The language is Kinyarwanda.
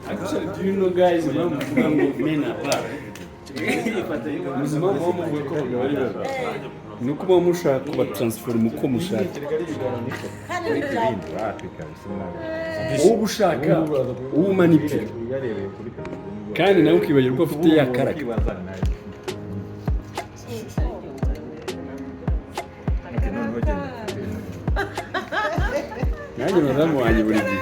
Actually, do you know guys, men are bad? Ubuzima buba muvuga ko abagabo ari babi ni uko muba mushaka kubatransforma uko mushaka wowe uba ushaka uwo umanipira kandi nawe ukibagirwa ko ufite ya karaka nanjye madamu wanjye buri gihe